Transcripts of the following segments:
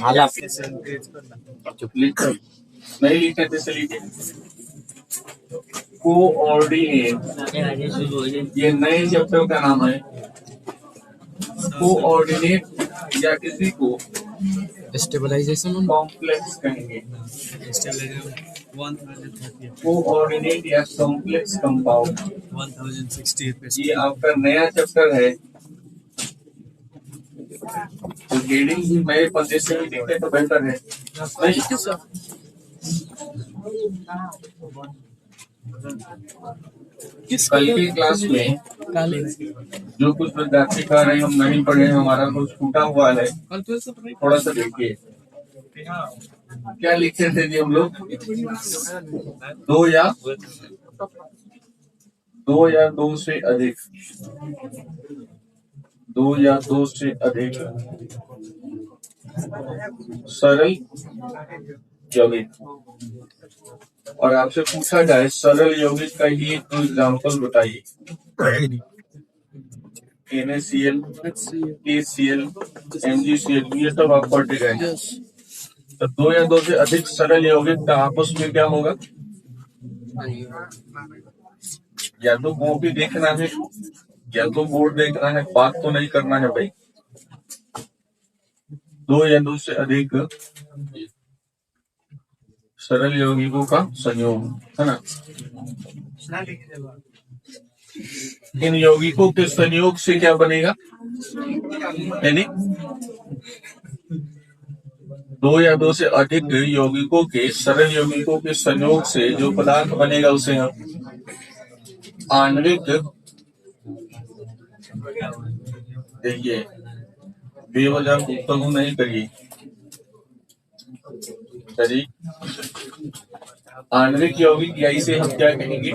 हाला चुप लिखो नहीं लिखते जैसे लिखे कोऑर्डिनेट, ये नए चैप्टर का नाम है। कोऑर्डिनेट या किसी को स्टेबलाइजेशन कॉम्प्लेक्स कहेंगे। कोऑर्डिनेट या कॉम्प्लेक्स कंपाउंड 1060 ये आपका नया चैप्टर है। तो रीडिंग भी नए पन्ने से ही लिखे तो बेहतर है नहीं? कल की क्लास में जो कुछ विद्यार्थी कह रहे हैं हम नहीं पढ़े, हमारा कुछ छूटा हुआ है, थोड़ा सा देखिए क्या लिखे थे जी हम लोग। दो या दो से अधिक, दो या दो से अधिक सरल यौगिक, और आपसे पूछा जाए सरल यौगिक का ही तो एग्जाम्पल बताइए। NaCl, KCl, MgCl, ये सब आप पढ़ गए। तो दो या दो से अधिक सरल यौगिक का आपस में क्या होगा? या तो कॉपी देखना है या तो बोर्ड देखना है, बात तो नहीं करना है भाई। दो या दो से अधिक सरल यौगिकों का संयोग है ना। इन यौगिकों के संयोग से क्या बनेगा? यानी दो या दो से अधिक यौगिकों के, सरल यौगिकों के संयोग से जो पदार्थ बनेगा उसे हम आणविक, देखिए बेवजह गुफ्तगू नहीं करिए, सही। आणविक यौगिक या इसे हम क्या कहेंगे?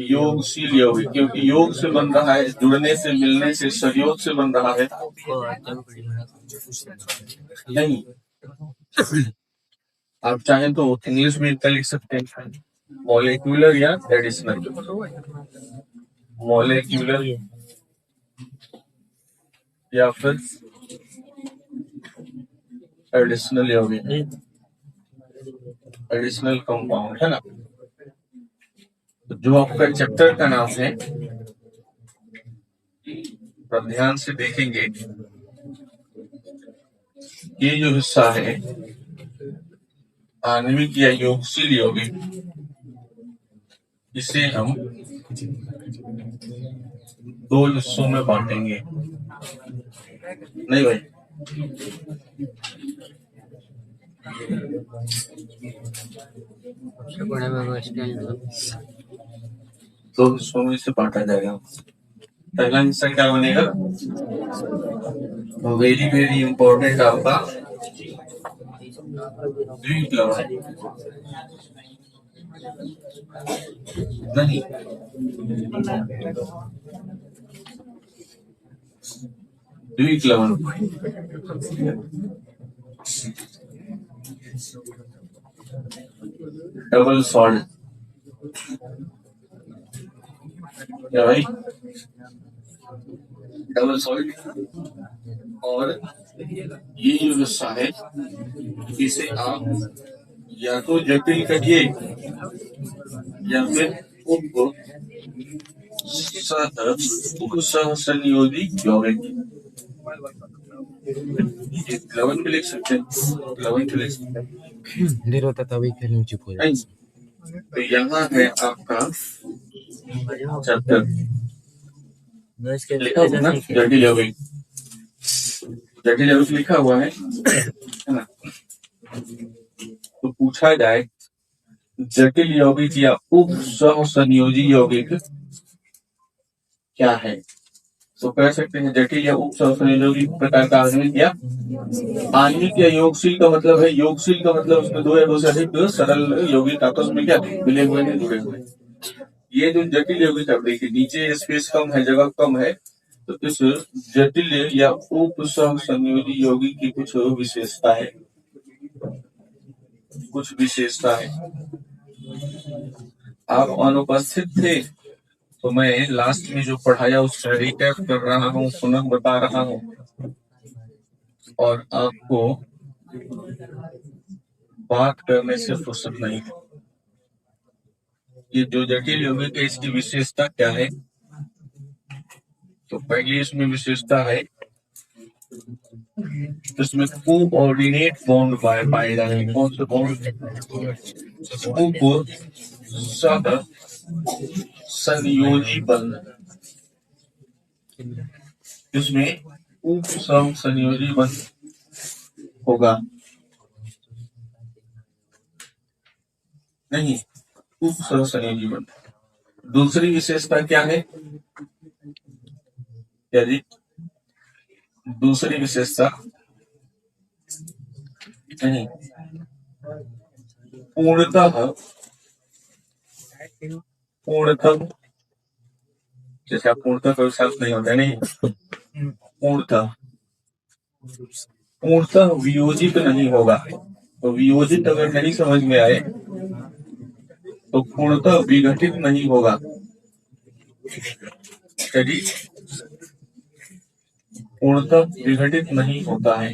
योगशील यौगिक, क्योंकि योग से बन रहा है, जुड़ने से, मिलने से, सहयोग से बन रहा है। नहीं, आप चाहें तो इंग्लिश में इतना लिख सकते हैं, मॉलिक्यूलर या एडिशनल। मॉलिक्यूलर या फिर एडिशनल यौगिक, एडिशनल कंपाउंड है ना। तो जो आपका चैप्टर का नाम है, तो ध्यान से देखेंगे, ये जो हिस्सा है आणविक या योगशील यौगिक, इसे हम दो हिस्सों में बांटेंगे। नहीं भाई, दो हिस्सों में इसे बांटा जाएगा। पहला हिस्सा क्या बनेगा? वेरी वेरी इंपॉर्टेंट आपका द्विप्लवन, नहीं द्विप्लवन, डबल सॉल्ट, क्या भाई? Double salt. और ये जो हिस्सा है इसे आप या तो जटिल कहिए या फिर उप सहसंयोजी यौगिक, प्लवन भी लिख सकते हैं, प्लवन भी लिख सकते हैं। देर होता तभी खेलने चुप हो जाए। तो यहाँ है आपका चैप्टर, लिखा हुआ ना जटिल यौगिक, जटिल यौगिक लिखा हुआ है ना। तो पूछा जाए जटिल यौगिक या उप सहसंयोजी यौगिक क्या है, तो कह सकते हैं जटिल या उप सहसंयोजी प्रकार का आणविक या आणविक या योगशील का मतलब है, योगशील का मतलब उसमें दो या दो से अधिक सरल यौगिक आपस में क्या मिले हुए हैं, जुड़े हुए हैं। ये जो जटिल यौगिक आप देखिए, नीचे स्पेस कम है, जगह कम है, तो इस जटिल या उप सहसंयोजी यौगिक की कुछ विशेषता है, कुछ विशेषता है। आप अनुपस्थित थे तो मैं लास्ट में जो पढ़ाया उसका रिकैप कर रहा हूँ, पुनः बता रहा हूँ। और आपको बात करने से फुर्सत नहीं है। ये जो जटिल यौगिक है इसकी विशेषता क्या है? तो पहली इसमें विशेषता है इसमें कोऑर्डिनेट बॉन्ड पाए जाएंगे। कौन से बॉन्ड? संयोजी बंध। इसमें संयोजी बंध होगा नहीं, संयोजी बंध। दूसरी विशेषता क्या है? क्या जी? दूसरी विशेषता नहीं, पूर्णतः जैसे आप पूर्णतः का विश्वास नहीं होता नहीं, पूर्णतः वियोजित नहीं होगा। तो वियोजित अगर नहीं समझ में आए तो पूर्णतः विघटित नहीं होगा। यदि पूर्णतः विघटित नहीं होता है।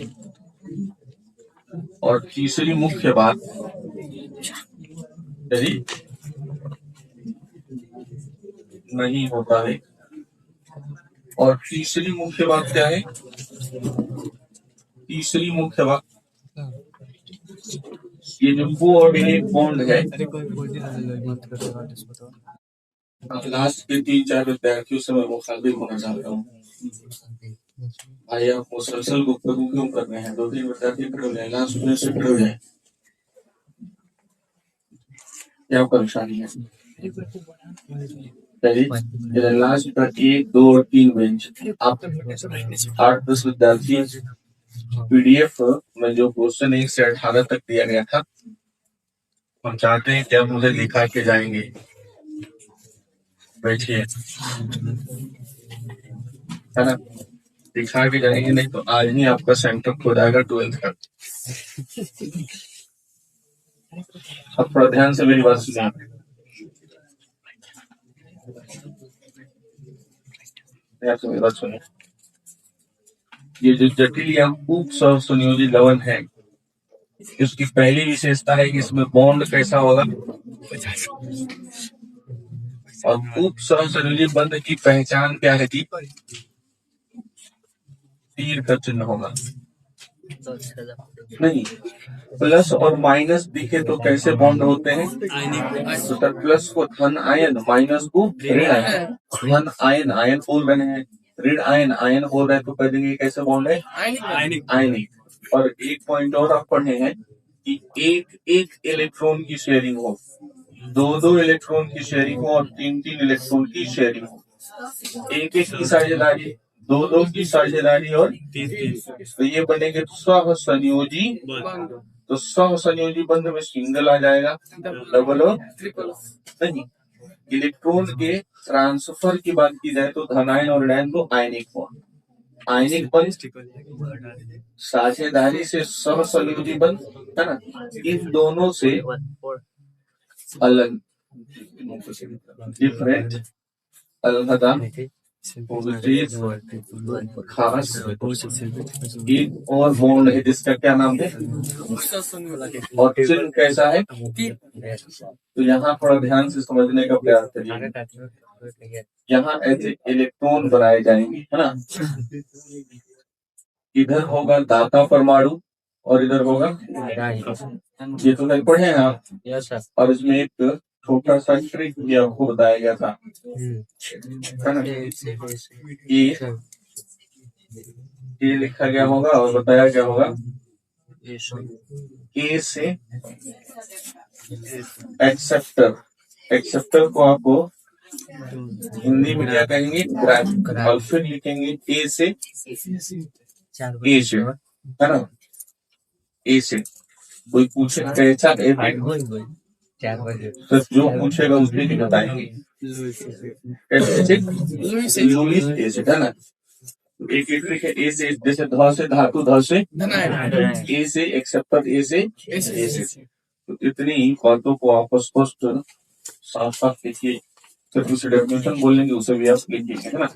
और तीसरी मुख्य बात, यदि नहीं होता है। और तीसरी मुख्य बात क्या है? तीसरी मुख्य बात ये जो कोऑर्डिनेट बॉन्ड है, लास्ट के 3-4 विद्यार्थियों से मैं मुखातिब होना चाहता हूँ। भाई आप मुसलसल गुफ्तगू क्यों कर रहे हैं? 2-3 विद्यार्थी खड़े हो जाए, लास्ट में से खड़े हो जाए, क्या परेशानी है? लास्ट पर 1, 2 और 3 बेंच, आप 8-10 विद्यार्थी पीडीएफ में जो क्वेश्चन 1 से 18 तक दिया गया था, हम चाहते हैं कि आप मुझे लिखा के जाएंगे। बैठिए, है ना? दिखा के जाएंगे, नहीं तो आज ही आपका सेंटर खो जाएगा 12th का। अब थोड़ा ध्यान से मेरी बात सुनिए। मेरी बात सुनिए। ये जो जटिल या उप संयोजी लवण है, इसकी पहली विशेषता है कि इसमें बॉन्ड कैसा होगा, और उप संयोजी बंध की पहचान क्या है जी? तीर का चिन्ह होगा। नहीं, प्लस और माइनस दिखे तो कैसे बॉन्ड होते हैं? तो प्लस को धन आयन, माइनस को ऋण आयन। धन आयन, आयन बोल रहे हैं, ऋण आयन, आयन बोल रहे हैं, तो कह देंगे कैसे बॉन्ड है? आयनिक। और एक पॉइंट और आप पढ़े हैं कि एक इलेक्ट्रॉन की शेयरिंग हो, 2 इलेक्ट्रॉन की शेयरिंग हो और 3 इलेक्ट्रॉन की शेयरिंग हो। एक की साझेदारी, 2 की साझेदारी और 3। तो ये बनेंगे सहसंयोजी। तो सहसंयोजी बंध में सिंगल आ जाएगा, डबल और ट्रिपल नहीं। इलेक्ट्रॉन के ट्रांसफर की बात की जाए तो धनायन और ऋणायन तो आयनिक बॉन्ड, आयनिक बंध साझेदारी से सहसंयोजी बंध, है ना? इन दोनों से अलग, डिफरेंट, अलहदा, खास एक और बॉन्ड है जिसका क्या नाम है? और चिन्ह कैसा है? तो यहाँ थोड़ा ध्यान से समझने का प्रयास करिए। यहाँ ऐसे इलेक्ट्रॉन बनाए जाएंगे, है ना? इधर होगा दाता परमाणु और इधर होगा, ये तो नहीं पढ़े हैं आप? और इसमें एक छोटा सा ट्रिक भी आपको बताया गया था, है ना? ये लिखा गया होगा और बताया गया होगा ए से एक्सेप्टर। एक्सेप्टर को आपको हिंदी में क्या कहेंगे? ग्राफ। और फिर लिखेंगे ए से, है ना? ए से कोई पूछे कैसा ए, तो जो पूछेगा उसके लिए बताएंगे लुईस एसिड, है ना? एक ट्रिक है ए से, जैसे ध से धातु, ध से ए से एक्सेप्टर, ए से एसिड। तो इतनी ही बातों को आप स्पष्ट साफ साफ लिखिए। फिर उसे डेफिनेशन बोलेंगे उसे भी आप लिखिए, है ना?